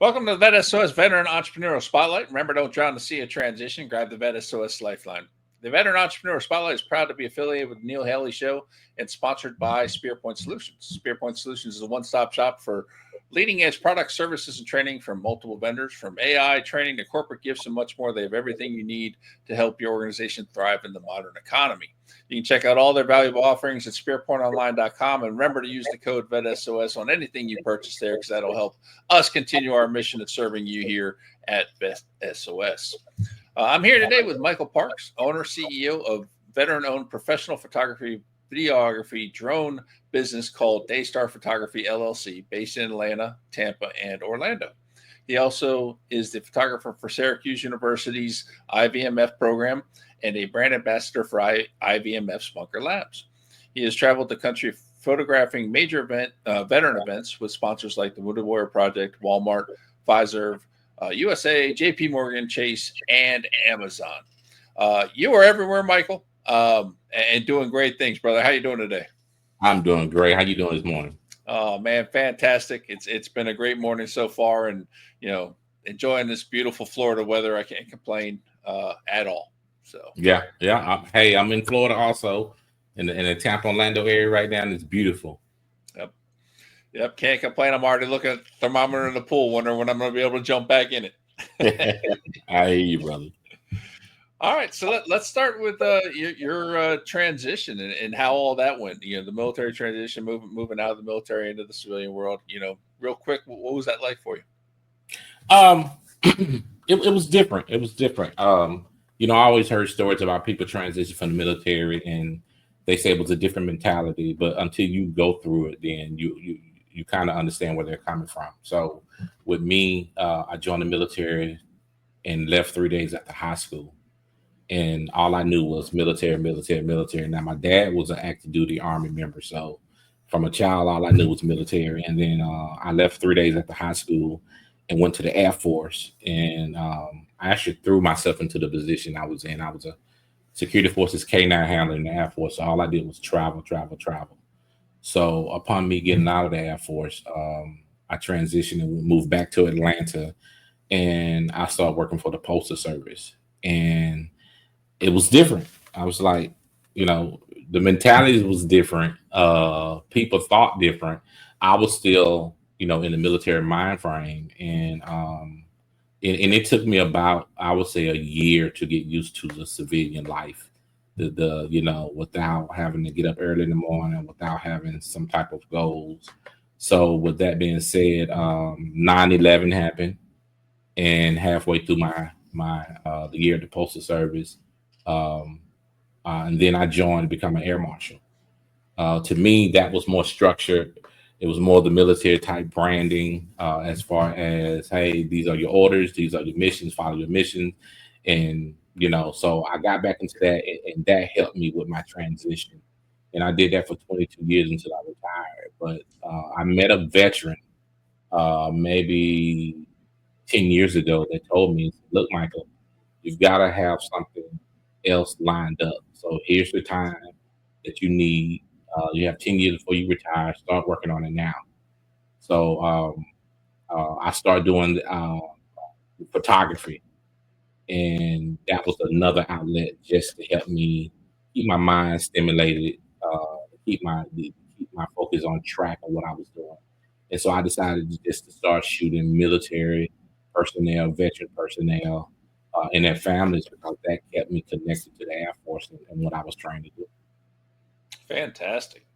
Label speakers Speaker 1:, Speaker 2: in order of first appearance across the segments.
Speaker 1: Welcome to the Vet S.O.S. Veteran Entrepreneurial Spotlight. Remember, don't drown the sea of transition. Grab the Vet S.O.S. Lifeline. The Veteran Entrepreneur Spotlight is proud to be affiliated with Neil Haley Show and sponsored by SpearPoint Solutions. SpearPoint Solutions is a one-stop shop for leading-edge products, services, and training from multiple vendors. From AI training to corporate gifts and much more, they have everything you need to help your organization thrive in the modern economy. You can check out all their valuable offerings at spearpointonline.com, and remember to use the code VETSOS on anything you purchase there, because that'll help us continue our mission of serving you here at VetSOS. I'm here today with Michael Parks, owner, CEO of veteran-owned professional photography, videography, drone business called DayStar Photography LLC, based in Atlanta, Tampa, and Orlando. He also is the photographer for Syracuse University's IVMF program and a brand ambassador for IVMF's Bunker Labs. He has traveled the country photographing major veteran events with sponsors like the Wounded Warrior Project, Walmart, Pfizer, USA, JP Morgan, Chase, and Amazon. You are everywhere, Michael, and doing great things, brother. How you doing today?
Speaker 2: I'm doing great. How you doing this morning?
Speaker 1: Oh man, fantastic! It's been a great morning so far, and enjoying this beautiful Florida weather. I can't complain at all. So
Speaker 2: yeah. Hey, I'm in Florida also, in the Tampa, Orlando area right now, and it's beautiful.
Speaker 1: Yep, can't complain. I'm already looking at the thermometer in the pool, wondering when I'm going to be able to jump back in
Speaker 2: it. I hear you, brother.
Speaker 1: All right, so let's start with your transition and how all that went. The military transition, moving out of the military into the civilian world. Real quick, what was that like for you?
Speaker 2: It was different. It was different. I always heard stories about people transition from the military, and they say it was a different mentality. But until you go through it, then you kind of understand where they're coming from. So with me, I joined the military and left 3 days after high school. And all I knew was military. Now, my dad was an active duty Army member. So from a child, all I knew was military. And then I left 3 days after high school and went to the Air Force. And I actually threw myself into the position I was in. I was a security forces K-9 handler in the Air Force. So all I did was travel. So upon me getting out of the Air Force, I transitioned and moved back to Atlanta, and I started working for the Postal Service. And it was different. I was like, the mentality was different. People thought different. I was still, in the military mind frame, and it took me about, I would say, a year to get used to the civilian life. Without having to get up early in the morning, without having some type of goals. So with that being said, 9/11 happened, and halfway through my the year at the Postal Service, and then I joined to become an Air Marshal. To me, that was more structured. It was more the military type branding, as far as, hey, these are your orders, these are your missions, follow your missions. And, so I got back into that, and that helped me with my transition. And I did that for 22 years until I retired. But I met a veteran maybe 10 years ago that told me, look, Michael, you've got to have something else lined up. So here's the time that you need. You have 10 years before you retire. Start working on it now. So I started doing photography, and that was another outlet just to help me keep my mind stimulated, keep my focus on track of what I was doing. And so I decided to start shooting military personnel, veteran personnel, and their families, because that kept me connected to the Air Force and what I was trying to do.
Speaker 1: Fantastic.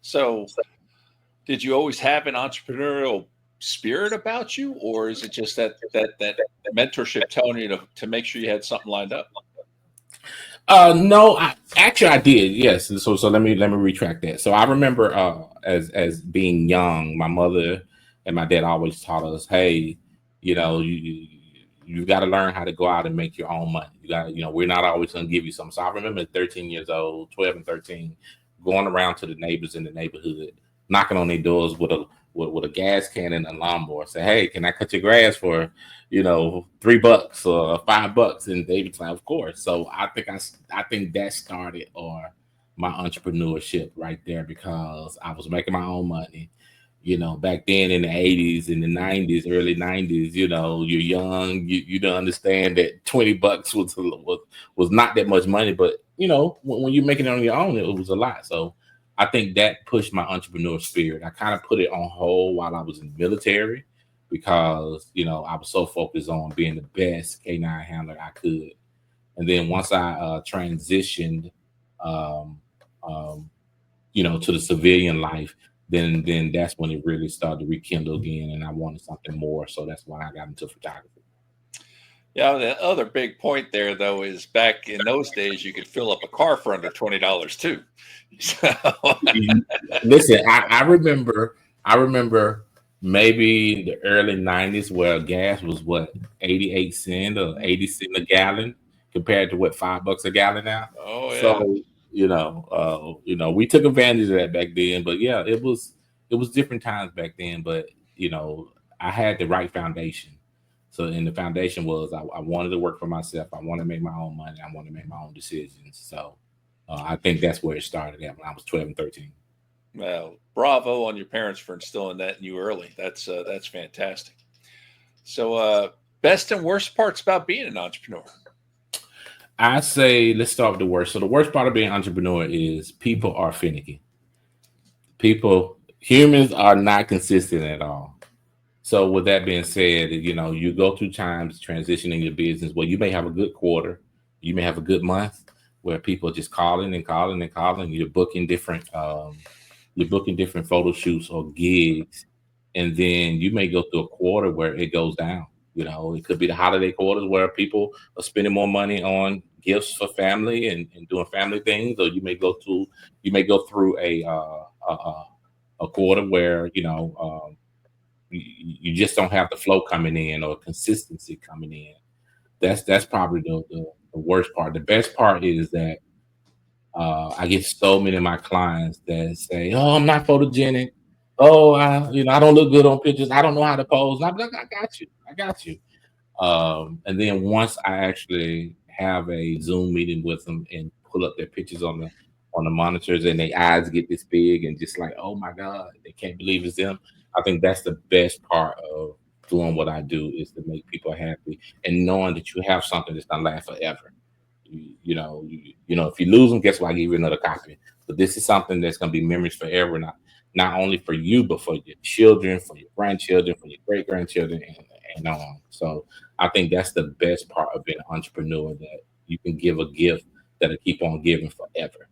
Speaker 1: So did you always have an entrepreneurial spirit about you, or is it just that mentorship telling you to make sure you had something lined up?
Speaker 2: No, I did. Yes. So let me retract that. So I remember as being young, my mother and my dad always taught us, hey, you got to learn how to go out and make your own money. You got, we're not always going to give you something. So I remember 13 years old, 12 and 13, going around to the neighbors in the neighborhood, knocking on their doors with a gas can and a lawnmower. Say, hey, can I cut your grass for, $3 or $5? And they was like, of course. So I think that started my entrepreneurship right there, because I was making my own money. back then in the 80s, in the 90s, early 90s, you're young, you don't understand that $20 was not that much money, but when you're making it on your own, it was a lot. So I think that pushed my entrepreneur spirit. I kind of put it on hold while I was in the military because I was so focused on being the best K9 handler I could. And then once I transitioned, um, um, to the civilian life, then that's when it really started to rekindle again, and I wanted something more. So that's why I got into photography.
Speaker 1: Yeah, the other big point there, though, is back in those days, you could fill up a car for under $20 too. So,
Speaker 2: Listen, I remember maybe the early 90s where gas was what 88 cents or 80 cents a gallon compared to what $5 a gallon now.
Speaker 1: oh yeah,
Speaker 2: So we took advantage of that back then. But yeah, it was different times back then. But I had the right foundation. So, and the foundation was I wanted to work for myself. I want to make my own money. I want to make my own decisions. So, I think that's where it started at when I was 12 and 13.
Speaker 1: well, bravo on your parents for instilling that in you early. That's fantastic. So, best and worst parts about being an entrepreneur.
Speaker 2: I say let's start with the worst. So the worst part of being an entrepreneur is people are finicky. Humans are not consistent at all. So with that being said, you go through times transitioning your business where you may have a good quarter, you may have a good month where people are just calling and calling and calling. You're booking different photo shoots or gigs, and then you may go through a quarter where it goes down. It could be the holiday quarters where people are spending more money on gifts for family and doing family things, or you may go through a quarter where you just don't have the flow coming in or consistency coming in. That's probably the worst part. The best part is that I get so many of my clients that say, "Oh, I'm not photogenic. Oh, I don't look good on pictures. I don't know how to pose." And I'm like, "I got you. I got you." And then once I actually have a Zoom meeting with them and pull up their pictures on the monitors and their eyes get this big and just like, "Oh my God, they can't believe it's them." I think that's the best part of doing what I do is to make people happy and knowing that you have something that's gonna last forever. If you lose them, guess what? I give you another copy. But this is something that's going to be memories forever, not only for you, but for your children, for your grandchildren, for your great grandchildren, and on. So I think that's the best part of being an entrepreneur that you can give a gift that'll keep on giving forever.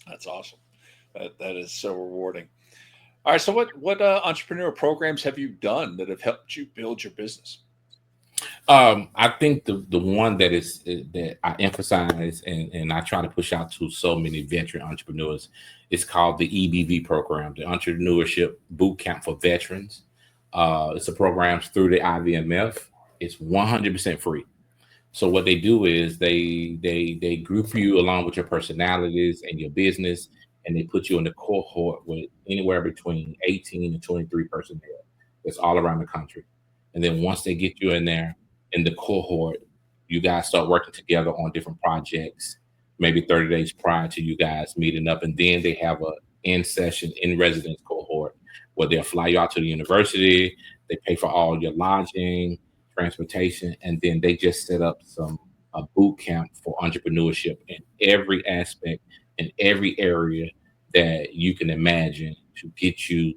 Speaker 1: That's awesome. That is so rewarding. All right. So, what entrepreneur programs have you done that have helped you build your business?
Speaker 2: I think the one that I emphasize and I try to push out to so many veteran entrepreneurs is called the EBV program, the Entrepreneurship Bootcamp for Veterans. It's a program through the IVMF. It's 100% free. So what they do is they group you along with your personalities and your business, and they put you in the cohort with anywhere between 18 and 23 personnel. It's all around the country. And then once they get you in there in the cohort, you guys start working together on different projects, maybe 30 days prior to you guys meeting up. And then they have a in session in residence cohort where they'll fly you out to the university, they pay for all your lodging, transportation, and then they just set up a boot camp for entrepreneurship in every aspect in every area that you can imagine to get you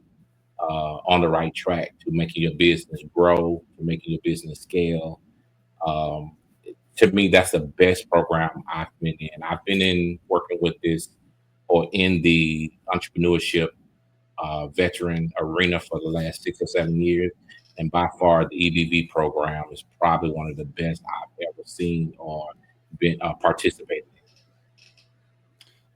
Speaker 2: on the right track to making your business grow, to making your business scale. Um, to me, that's the best program I've been in. I've been in working with this or in the entrepreneurship veteran arena for the last 6 or 7 years. And by far, the EBV program is probably one of the best I've ever seen or been participating in.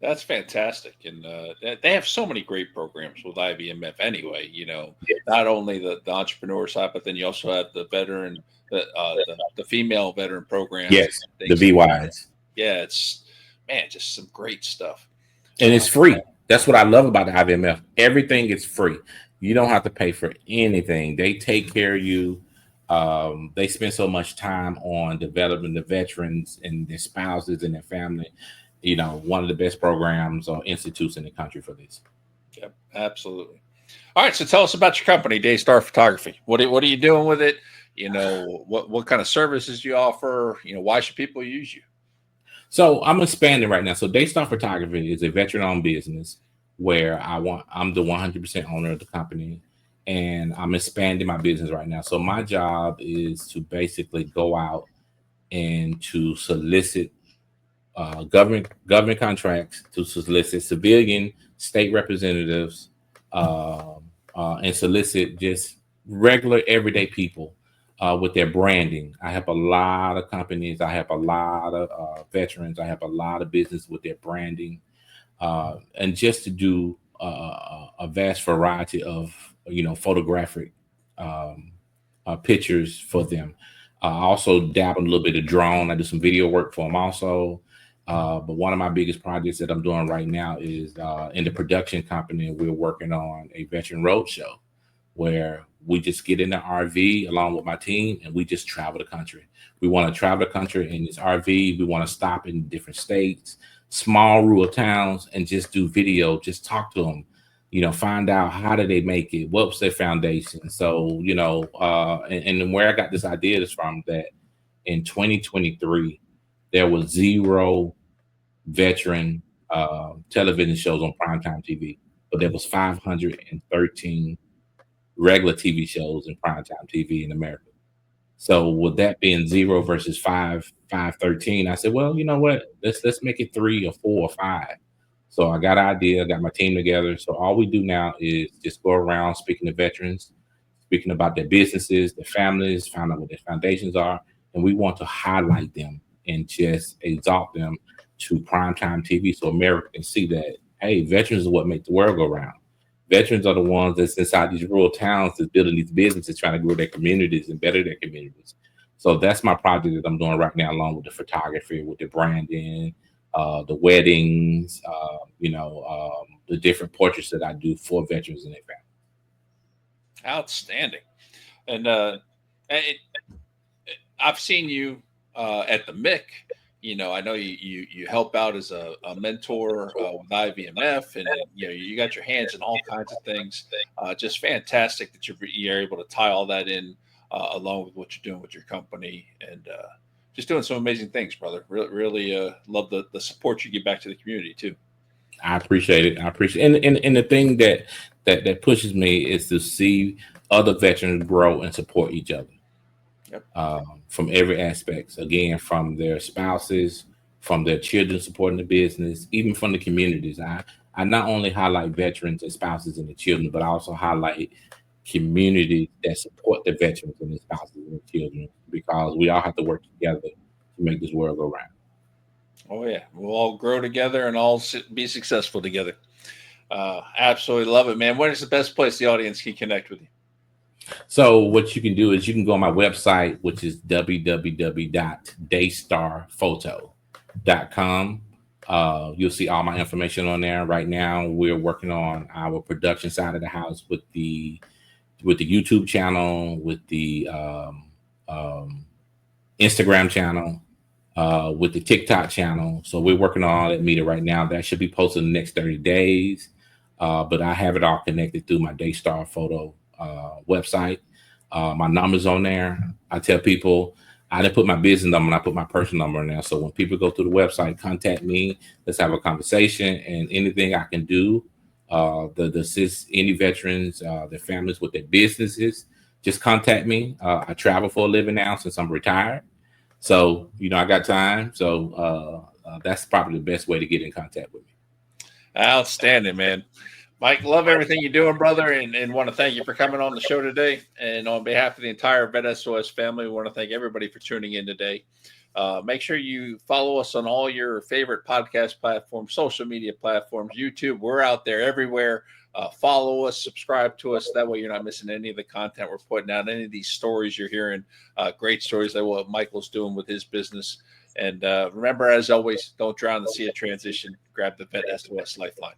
Speaker 1: That's fantastic, and they have so many great programs with IBMF. Anyway,
Speaker 2: Yes,
Speaker 1: not only the entrepreneur side, but then you also have the veteran, the female veteran programs
Speaker 2: yes,
Speaker 1: and
Speaker 2: the
Speaker 1: things like that.
Speaker 2: VYs.
Speaker 1: Yeah, it's man, just some great stuff.
Speaker 2: And it's free. That's what I love about the IVMF. Everything is free. You don't have to pay for anything. They take care of you. They spend so much time on developing the veterans and their spouses and their family. One of the best programs or institutes in the country for this.
Speaker 1: Yep, absolutely. All right, so tell us about your company, DayStar Photography. What are you doing with it? What kind of services you offer? Why should people use you?
Speaker 2: So I'm expanding right now. So DayStar Photography is a veteran-owned business where I'm the 100% owner of the company, and I'm expanding my business right now. So my job is to basically go out and to solicit government contracts, to solicit civilian state representatives, and solicit just regular everyday people with their branding. I have a lot of companies. I have a lot of veterans. I have a lot of business with their branding, and just to do a vast variety of photographic pictures for them. I also dabble a little bit of drone. I do some video work for them also. But one of my biggest projects that I'm doing right now is in the production company. We're working on a veteran road show where we just get in the RV along with my team and we just travel the country. We want to travel the country in this RV. We want to stop in different states, small rural towns, and just do video, just talk to them, find out how did they make it? What was their foundation? So, and where I got this idea is from that in 2023, there was zero veteran television shows on primetime TV, but there was 513 regular TV shows in primetime TV in America. So with that being zero versus 513, I said, well, you know what? Let's make it 3 or 4 or 5. So I got an idea, got my team together. So all we do now is just go around speaking to veterans, speaking about their businesses, their families, find out what their foundations are, and we want to highlight them and just exalt them to primetime TV so America can see that, hey, veterans is what make the world go round. Veterans are the ones that's inside these rural towns that's building these businesses, trying to grow their communities and better their communities. So that's my project that I'm doing right now, along with the photography, with the branding, the weddings, the different portraits that I do for veterans and their families.
Speaker 1: Outstanding. And I've seen you at the MIC. I know you help out as a mentor with IVMF, and you got your hands in all kinds of things. Just fantastic that you're able to tie all that in along with what you're doing with your company, and just doing some amazing things, brother. Really love the support you give back to the community too.
Speaker 2: I appreciate it. And the thing that pushes me is to see other veterans grow and support each other.
Speaker 1: Yep.
Speaker 2: From every aspect, again, from their spouses, from their children supporting the business, even from the communities. I not only highlight veterans and spouses and the children, but I also highlight communities that support the veterans and the spouses and the children, because we all have to work together to make this world go round.
Speaker 1: Oh yeah, we'll all grow together and all be successful together. Absolutely love it, man. What is the best place the audience can connect with you?
Speaker 2: So what you can do is you can go on my website, which is www.daystarphoto.com. You'll see all my information on there. Right now, we're working on our production side of the house with the YouTube channel, with the Instagram channel, with the TikTok channel. So we're working on all that media right now. That should be posted in the next 30 days. But I have it all connected through my DayStar Photo website. My number's on there. I tell people I didn't put my business number and I put my personal number in there. So when people go to the website, contact me. Let's have a conversation, and anything I can do to assist any veterans, their families with their businesses, just contact me. I travel for a living now since I'm retired. So, I got time. So that's probably the best way to get in contact with me.
Speaker 1: Outstanding, man. Mike, love everything you're doing, brother, and want to thank you for coming on the show today. And on behalf of the entire Vet S.O.S family, we want to thank everybody for tuning in today. Make sure you follow us on all your favorite podcast platforms, social media platforms, YouTube. We're out there everywhere. Follow us, subscribe to us. That way you're not missing any of the content we're putting out, any of these stories you're hearing, great stories like what Michael's doing with his business. And remember, as always, don't drown the sea of transition. Grab the Vet S.O.S Lifeline.